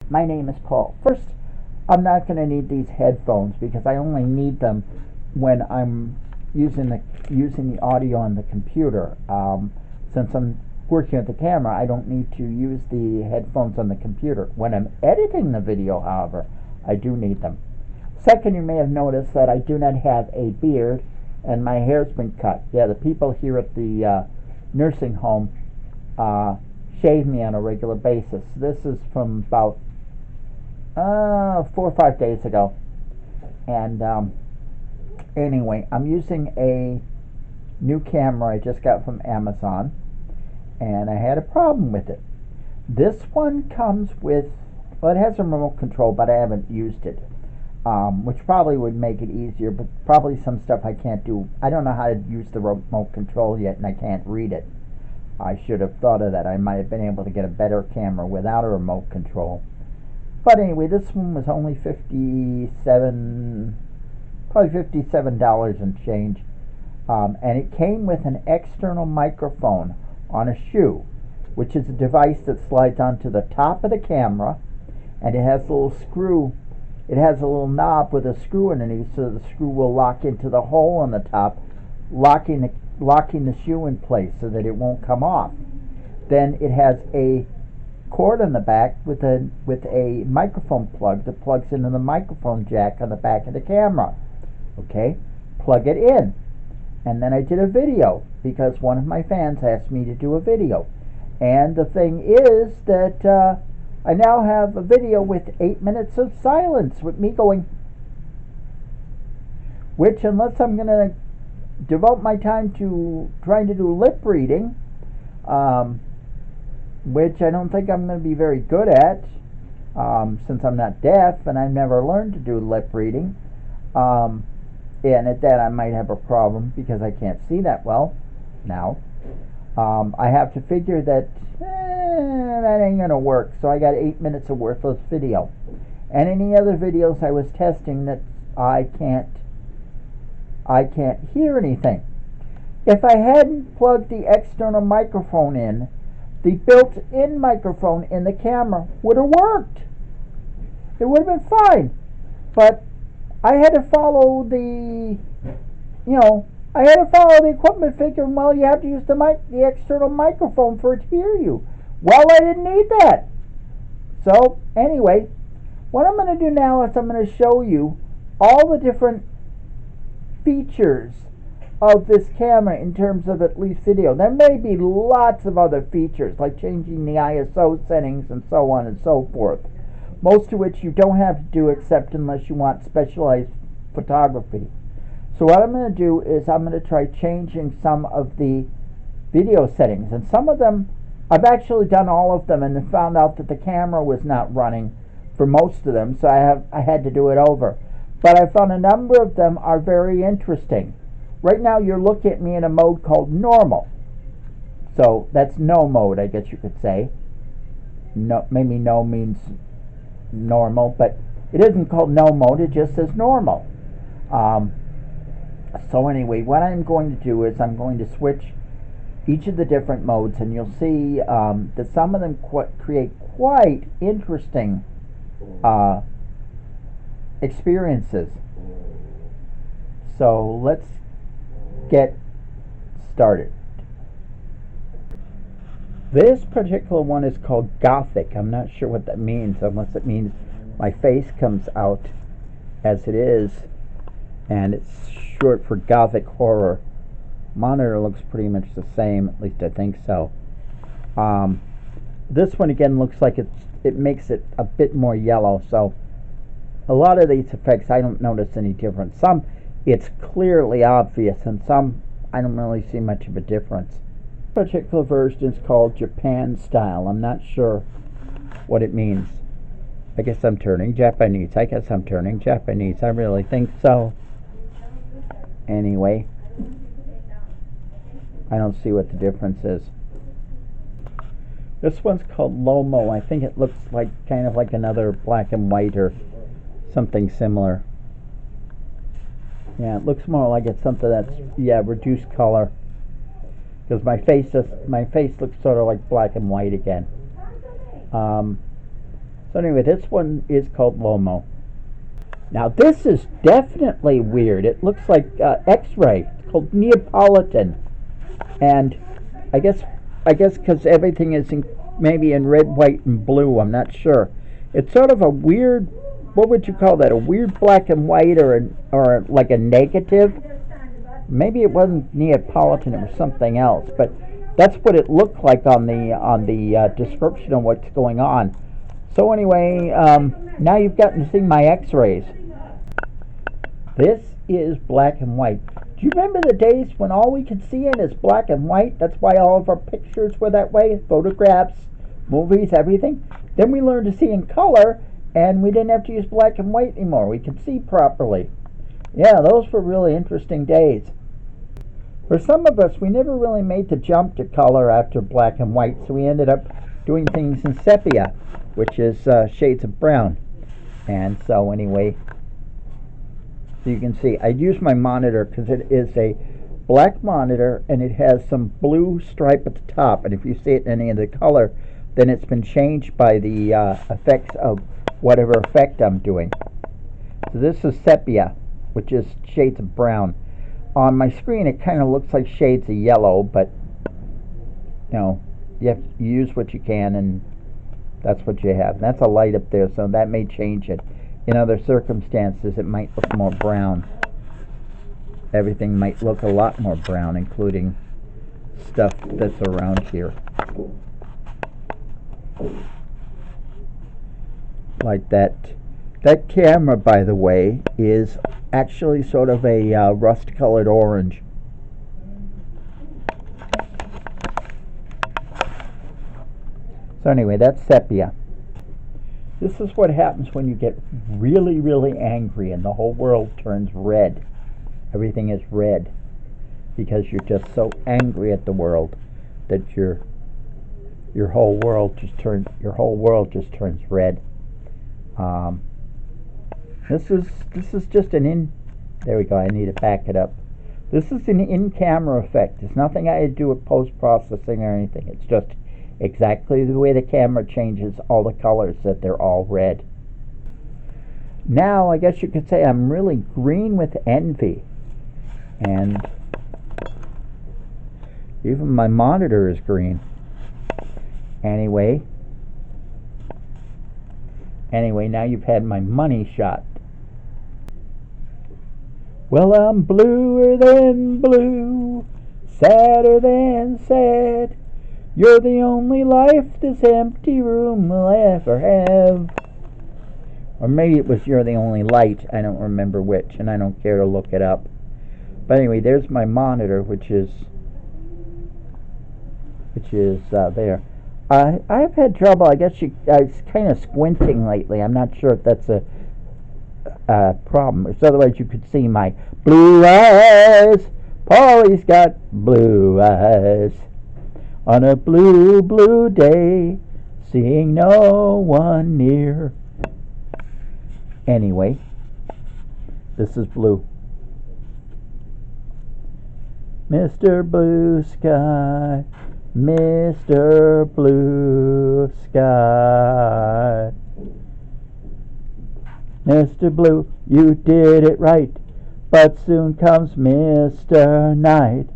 My name is Paul. First, I'm not going to need these headphones because I only need them when I'm using the audio on the computer. Since I'm working with the camera, I don't need to use the headphones on the computer. When I'm editing the video, however, I do need them. Second, you may have noticed that I do not have a beard and my hair's been cut. Yeah, the people here at the nursing home shave me on a regular basis. This is from about 4 or 5 days ago. And anyway, I'm using a new camera I just got from Amazon, and I had a problem with it. This one comes with, well, it has a remote control, but I haven't used it, which probably would make it easier, but probably some stuff I can't do. I don't know how to use the remote control yet, and I can't read it. I should have thought of that. I might have been able to get a better camera without a remote control. But anyway, this one was only $57 and change. And it came with an external microphone on a shoe, which is a device that slides onto the top of the camera, and it has a little screw. It has a little knob with a screw underneath, so the screw will lock into the hole on the top, locking the shoe in place so that it won't come off. Then it has a cord on the back with a microphone plug that plugs into the microphone jack on the back of the camera. Okay, plug it in. And then I did a video because one of my fans asked me to do a video. And the thing is that I now have a video with 8 minutes of silence with me going, which, unless I'm going to devote my time to trying to do lip reading, which I don't think I'm going to be very good at, since I'm not deaf and I've never learned to do lip reading. And at that I might have a problem because I can't see that well now. I have to figure that that ain't going to work, so I got 8 minutes of worthless video. And any other videos I was testing that I can't hear anything. If I hadn't plugged the external microphone in, the built-in microphone in the camera would have worked. It would have been fine. But I had to follow the equipment figuring, well, you have to use the external microphone for it to hear you. Well, I didn't need that. So, anyway, what I'm going to do now is I'm going to show you all the different features of this camera in terms of at least video. There may be lots of other features like changing the ISO settings and so on and so forth, most of which you don't have to do except unless you want specialized photography. So what I'm going to do is I'm going to try changing some of the video settings, and some of them I've actually done all of them and found out that the camera was not running for most of them, so I had to do it over. But I found a number of them are very interesting. Right now you're looking at me in a mode called normal. So that's no mode, I guess you could say. No, maybe no means normal, but it isn't called no mode, it just says normal. So anyway, what I'm going to do is I'm going to switch each of the different modes, and you'll see that some of them create quite interesting experiences. So let's get started. This particular one is called Gothic. I'm not sure what that means, unless it means my face comes out as it is, and it's short for Gothic horror. Monitor looks pretty much the same, at least I think so. This one again looks like it makes it a bit more yellow, so a lot of these effects I don't notice any difference. Some it's clearly obvious, and some I don't really see much of a difference. This particular version is called Japan style. I'm not sure what it means. I guess I'm turning Japanese. I really think so. Anyway, I don't see what the difference is. This one's called Lomo. I think it looks like kind of like another black and white or something similar. Yeah, it looks more like it's something that's reduced color. Because my face looks sort of like black and white again. So So anyway, this one is called Lomo. Now this is definitely weird. It looks like X-ray. It's called Neapolitan, and I guess because everything is maybe in red, white, and blue. I'm not sure. It's sort of a weird. What would you call that? A weird black and white, or like a negative? Maybe it wasn't Neapolitan. It was something else. But that's what it looked like on the description of what's going on. So anyway, now you've gotten to see my X-rays. This is black and white. Do you remember the days when all we could see in is black and white? That's why all of our pictures were that way. Photographs, movies, everything. Then we learned to see in color, and we didn't have to use black and white anymore. We could see properly. Yeah, those were really interesting days. For some of us, we never really made the jump to color after black and white, so we ended up doing things in sepia, which is shades of brown. And so anyway, so you can see I use my monitor because it is a black monitor and it has some blue stripe at the top, and if you see it in any of the color, then it's been changed by the effects of whatever effect I'm doing. So this is sepia, which is shades of brown. On my screen it kind of looks like shades of yellow, but you know, you have to use what you can, and that's what you have. And that's a light up there, so that may change it. In other circumstances, it might look more brown. Everything might look a lot more brown, including stuff that's around here. Like that. That camera, by the way, is actually sort of a rust-colored orange. So anyway, that's sepia. This is what happens when you get really, really angry and the whole world turns red. Everything is red because you're just so angry at the world that your whole world just turns red. This is just an there we go. I need to back it up. This is an in-camera effect. It's nothing I do with post-processing or anything. It's just exactly the way the camera changes all the colors, that they're all red. Now I guess you could say I'm really green with envy, and even my monitor is green. Anyway, now you've had my money shot. Well, I'm bluer than blue, sadder than sad. You're the only life this empty room will ever have. Or maybe it was You're the Only Light. I don't remember which, and I don't care to look it up. But anyway, there's my monitor, which is there. I've had trouble. I guess I was kind of squinting lately. I'm not sure if that's a problem. So otherwise, you could see my blue eyes. Paulie's got blue eyes. On a blue, blue day, seeing no one near. Anyway, this is blue. Mr. Blue Sky, Mr. Blue Sky. Mr. Blue, you did it right, but soon comes Mr. Night.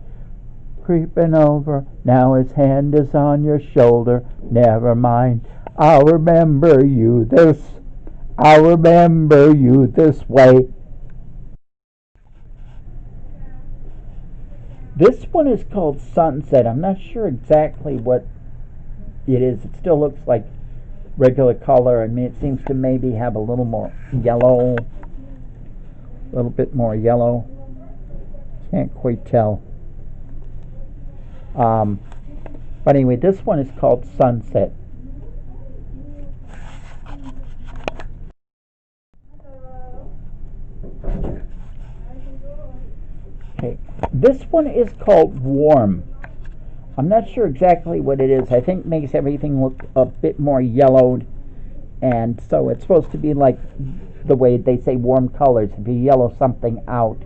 Creeping over, now his hand is on your shoulder. Never mind, I'll remember you this way. This one is called Sunset. I'm not sure exactly what it is. It still looks like regular color. I mean, it seems to maybe have a little more yellow, a little bit more yellow. Can't quite tell. But anyway, this one is called Sunset. Okay, this one is called Warm. I'm not sure exactly what it is. I think it makes everything look a bit more yellowed, and so it's supposed to be like the way they say warm colors. If you yellow something out,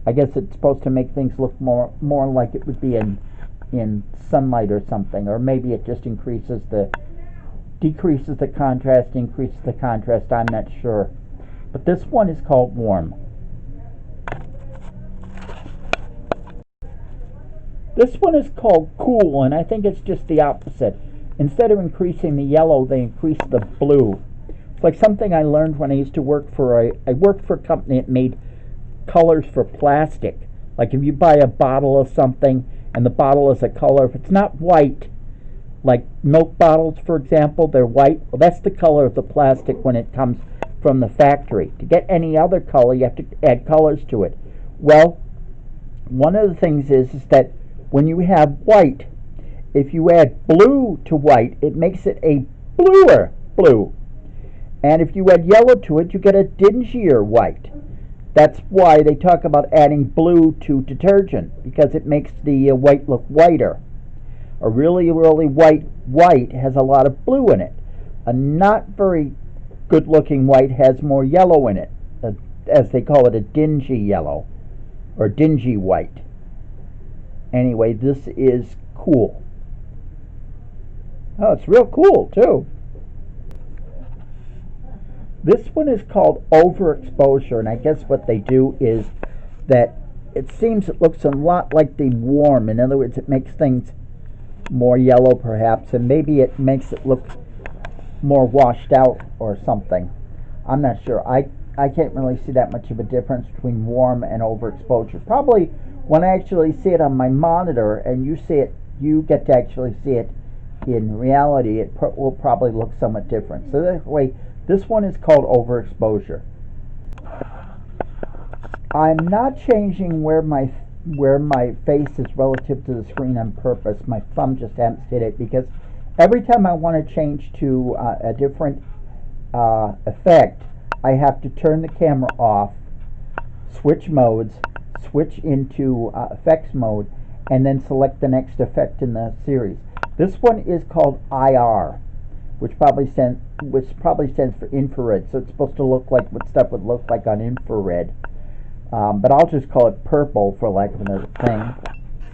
I guess it's supposed to make things look more like it would be in sunlight or something, or maybe it just increases decreases the contrast, increases the contrast, I'm not sure. But this one is called warm. This one is called cool, and I think it's just the opposite. Instead of increasing the yellow, they increase the blue. It's like something I learned when I used to work for I worked for a company that made colors for plastic. Like if you buy a bottle of something and the bottle is a color, if it's not white, like milk bottles, for example, they're white. Well, that's the color of the plastic when it comes from the factory. To get any other color, you have to add colors to it. Well, one of the things is that when you have white, if you add blue to white, it makes it a bluer blue. And if you add yellow to it, you get a dingier white. That's why they talk about adding blue to detergent, because it makes the white look whiter. A really, really white has a lot of blue in it. A not very good looking white has more yellow in it, as they call it, a dingy yellow, or dingy white. Anyway, this is cool. Oh, it's real cool, too. This one is called Overexposure, and I guess what they do is that it seems it looks a lot like the warm. In other words, it makes things more yellow, perhaps, and maybe it makes it look more washed out or something. I'm not sure. I can't really see that much of a difference between warm and overexposure. Probably when I actually see it on my monitor and you see it, you get to actually see it in reality, it will probably look somewhat different. So that way, this one is called Overexposure. I'm not changing where my face is relative to the screen on purpose. My thumb just happens to hit it, because every time I want to change to a different effect, I have to turn the camera off, switch modes, switch into effects mode, and then select the next effect in the series. This one is called IR, which probably stands for infrared. So it's supposed to look like what stuff would look like on infrared. But I'll just call it purple for lack of another thing.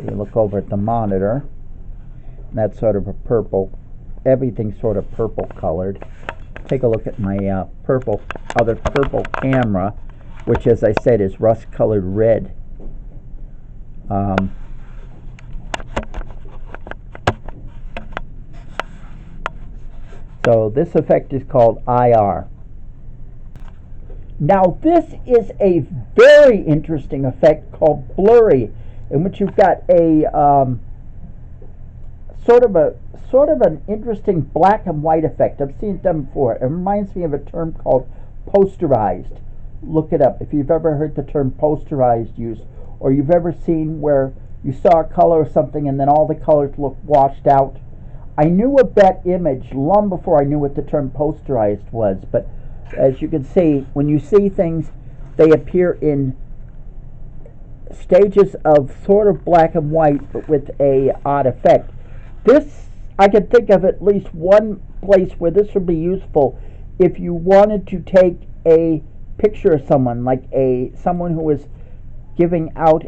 You look over at the monitor. That's sort of a purple. Everything's sort of purple colored. Take a look at my other purple camera, which, as I said, is rust-colored red. So this effect is called IR. Now this is a very interesting effect called Blurry, in which you've got a sort of an interesting black and white effect. I've seen it done before. It reminds me of a term called posterized. Look it up if you've ever heard the term posterized used, or you've ever seen where you saw a color or something and then all the colors look washed out. I knew of that image long before I knew what the term posterized was, but as you can see, when you see things, they appear in stages of sort of black and white, but with a odd effect. This, I can think of at least one place where this would be useful if you wanted to take a picture of someone, like someone who was giving out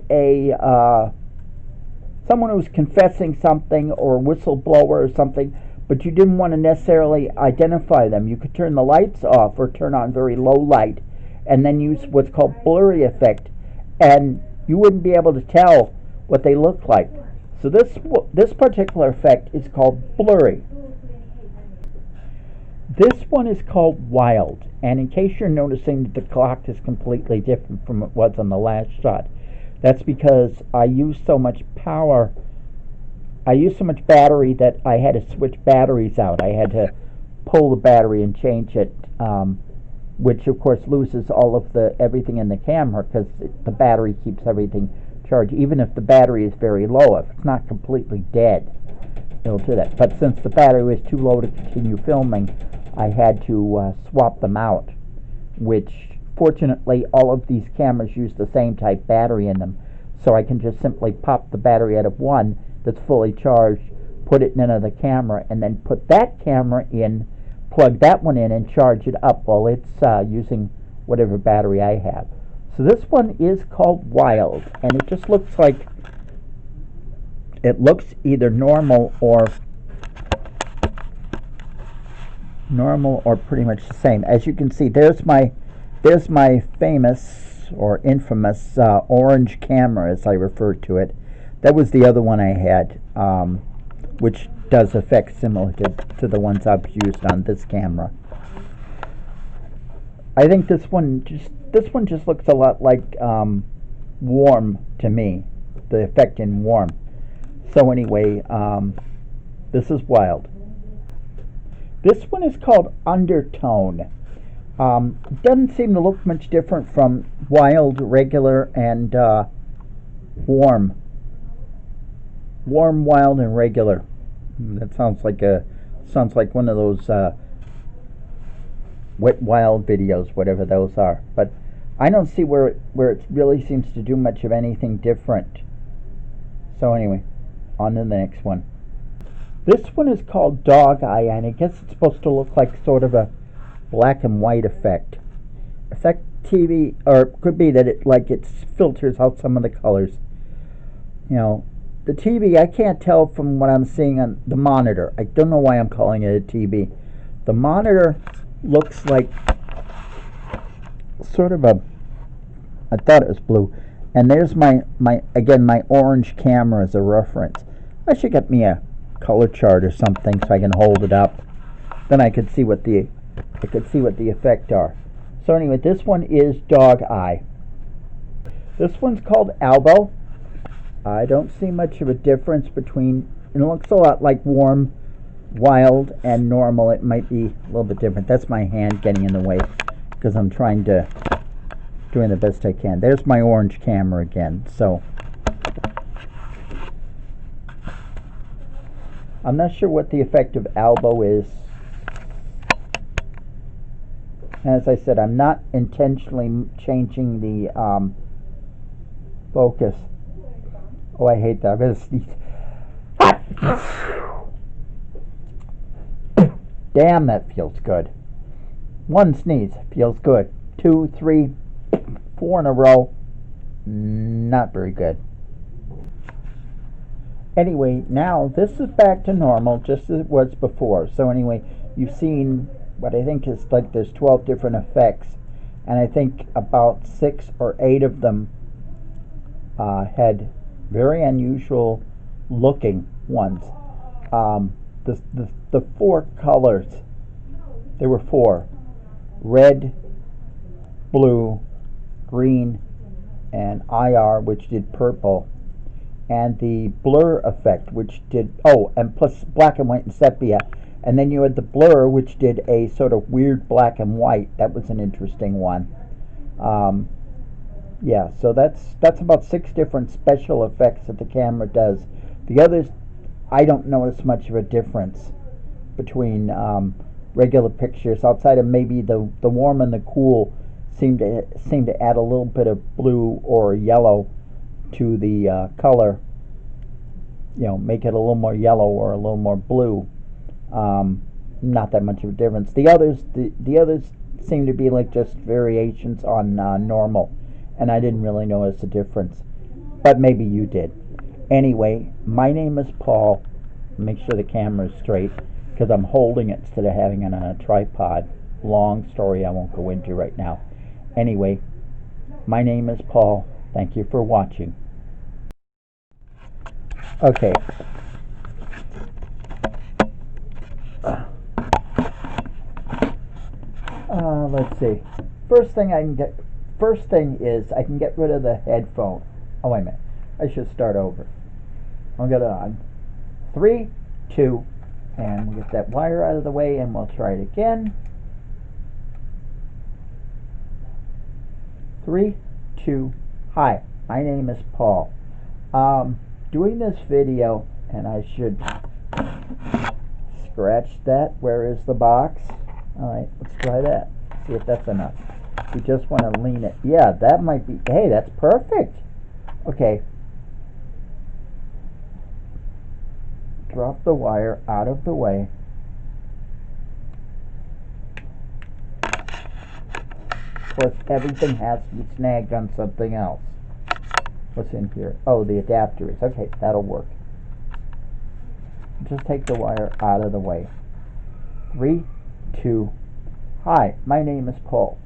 someone who was confessing something, or a whistleblower or something, but you didn't want to necessarily identify them. You could turn the lights off or turn on very low light and then use what's called blurry effect, and you wouldn't be able to tell what they look like. So this particular effect is called blurry. This one is called wild, and in case you're noticing that the clock is completely different from what it was on the last shot, that's because I used so much power. I used so much battery that I had to switch batteries out. I had to pull the battery and change it, which of course loses all of everything in the camera, because the battery keeps everything charged. Even if the battery is very low, if it's not completely dead, it'll do that. But since the battery was too low to continue filming, I had to swap them out, which fortunately all of these cameras use the same type battery in them, so I can just simply pop the battery out of one that's fully charged, put it in another camera, and then put that camera in, plug that one in, and charge it up while it's using whatever battery I have. So this one is called Wild, and it just looks like, it looks either normal or normal or pretty much the same. As you can see, there's my famous or infamous orange camera, as I refer to it. That was the other one I had, which does effects similar to the ones I've used on this camera. I think this one just looks a lot like warm to me, the effect in warm. So anyway, this is wild. This one is called Undertone. Doesn't seem to look much different from wild, regular, and warm. Warm, wild, and regular. That sounds like one of those wet wild videos, whatever those are. But I don't see where it really seems to do much of anything different. So anyway, on to the next one. This one is called Dog Eye, and I guess it's supposed to look like sort of a black and white effect. Effect TV, or it could be that it filters out some of the colors. You know, the TV, I can't tell from what I'm seeing on the monitor. I don't know why I'm calling it a TV. The monitor looks like sort of I thought it was blue. And there's my orange camera as a reference. I should get me a color chart or something so I can hold it up. Then I could see what the effect are. So anyway, this one is Dog Eye. This one's called Elbow. I don't see much of a difference between. It looks a lot like warm, wild, and normal. It might be a little bit different. That's my hand getting in the way because I'm doing the best I can. There's my orange camera again. So I'm not sure what the effect of Elbow is. As I said, I'm not intentionally changing the focus. Oh, I hate that. I'm going to sneeze. Damn, that feels good. One sneeze feels good. 2, 3, 4 in a row. Not very good. Anyway, now this is back to normal, just as it was before. So anyway, you've seen what I think is like there's 12 different effects, and I think about 6 or 8 of them had very unusual looking ones. The 4 colors, there were 4: red, blue, green, and IR, which did purple, and the blur effect, which did, and plus black and white and sepia. And then you had the blur, which did a sort of weird black and white. That was an interesting one. Yeah, so that's about 6 different special effects that the camera does. The others, I don't notice much of a difference between regular pictures, outside of maybe the warm and the cool seem to add a little bit of blue or yellow to the color. You know, make it a little more yellow or a little more blue. Not that much of a difference. The others seem to be like just variations on normal, and I didn't really notice a difference, but maybe you did. Anyway, my name is Paul. Make sure the camera is straight because I'm holding it instead of having it on a tripod. Long story I won't go into right now. Anyway, my name is Paul. Thank you for watching. Okay. Let's see. First thing is I can get rid of the headphone. Oh, wait a minute. I should start over. I'll get it on 3, 2, and we'll get that wire out of the way, and we'll try it again. 3, 2. Hi, my name is Paul. Doing this video, and I should scratch that. Where is the box? Alright, let's try that. See if that's enough. We just want to lean it. Yeah, that might be. Hey, that's perfect. Okay. Drop the wire out of the way. Of course, everything has to be snagged on something else. What's in here? Oh, the adapter is. Okay, that'll work. Just take the wire out of the way. 3, to, hi, my name is Paul.